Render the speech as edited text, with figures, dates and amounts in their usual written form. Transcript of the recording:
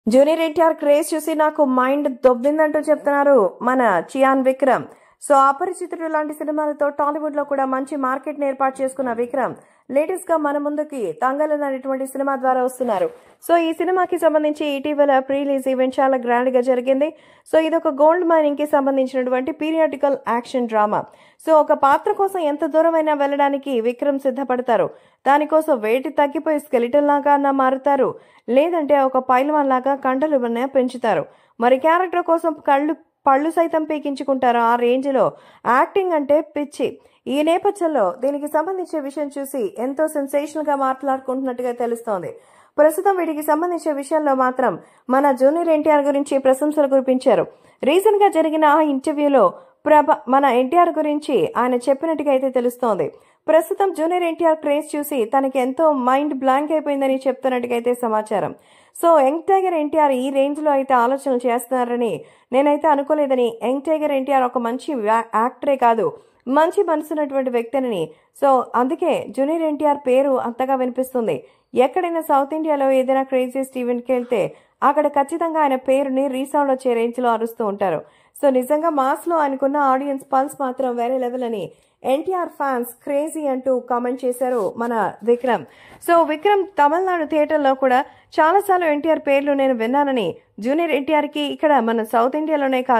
Junior NTR craze చూసి నాకు mind దొబ్బిందంటూ చెప్తున్నారు మన చియాన్ విక్రమ్. సో అపరిచితుడు లాంటి సినిమాలతో టాలీవుడ్ లో కూడా మంచి మార్కెట్ ని ఏర్పాటు చేసుకున్న విక్రమ్ లేటెస్ట్ గా మన ముందుకి తంగలన్ అనేటువంటి సినిమా ద్వారా వస్తున్నారు. సో ఈ సినిమాకి సంబంధించి ఇటీవల ప్రీ రిలీజ్ ఈవెంట్ చాలా గ్రాండ్ గా జరిగింది. సో ఇదొక గోల్డ్ మైనింగ్ కి సంబంధించినటువంటి పీరియాడికల్ యాక్షన్ డ్రామా. సో ఒక పాత్ర కోసం ఎంత దూరమైనా వెళ్ళడానికి విక్రమ్ సిద్ధపడతారు. దానికోసం వెయిట్ తగ్గిపోయి స్కెలిటన్ లాగా అన్నా మారుతారు, లేదంటే ఒక పైల్వాన్ లాగా కండలు పెంచుతారు. మరి క్యారెక్టర్ కోసం పళ్ళు సైతం పీకించుకుంటారు. ఆ రేంజ్ లో యాక్టింగ్ అంటే పిచ్చి. ఈ నేపథ్యంలో దీనికి సంబంధించిన విషయం చూసి ఎంతో సెన్సేషనల్ గా మాట్లాడుకుంటున్నట్టుగా తెలుస్తోంది. ప్రస్తుతం వీటికి సంబంధించిన విషయంలో మాత్రం మన జూనియర్ ఎన్టీఆర్ గురించి ప్రశంసలు కురిపించారు. రీసెంట్ గా జరిగిన ఆ ఇంటర్వ్యూలో మన ఎన్టీఆర్ గురించి ఆయన చెప్పినట్టుగా అయితే తెలుస్తోంది. ప్రస్తుతం జూనియర్ ఎన్టీఆర్ క్రేజ్ చూసి తనకి ఎంతో మైండ్ బ్లాంక్ అయిపోయిందని చెప్తున్నట్టుగా అయితే సమాచారం. సో యంగ్ టైగర్ ఎన్టీఆర్ ఈ రేంజ్ లో అయితే ఆలోచనలు చేస్తున్నారని నేనైతే అనుకోలేదని, యంగ్ టైగర్ ఎన్టీఆర్ ఒక మంచి యాక్టరే కాదు, మంచి మనసున్నటువంటి వ్యక్తిని. సో అందుకే జూనియర్ ఎన్టీఆర్ పేరు అంతగా వినిపిస్తుంది. ఎక్కడైనా సౌత్ ఇండియాలో ఏదైనా క్రేజియస్ట్ ఈవెంట్కి వెళ్తే అక్కడ ఖచ్చితంగా ఆయన పేరుని రీసౌండ్ వచ్చే రేంజ్ లో అరుస్తూ ఉంటారు. సో నిజంగా మాస్ లో ఆయనకున్న ఆడియన్స్ పల్స్ మాత్రం వేరే లెవెల్ అని ఎన్టీఆర్ ఫ్యాన్స్ క్రేజీ అంటూ కామెంట్ చేశారు మన విక్రమ్. సో విక్రమ్ తమిళనాడు థియేటర్లో కూడా చాలాసార్లు ఎన్టీఆర్ పేర్లు నేను విన్నానని, జూనియర్ ఎన్టీఆర్ కి ఇక్కడ మన సౌత్ ఇండియాలోనే కాదు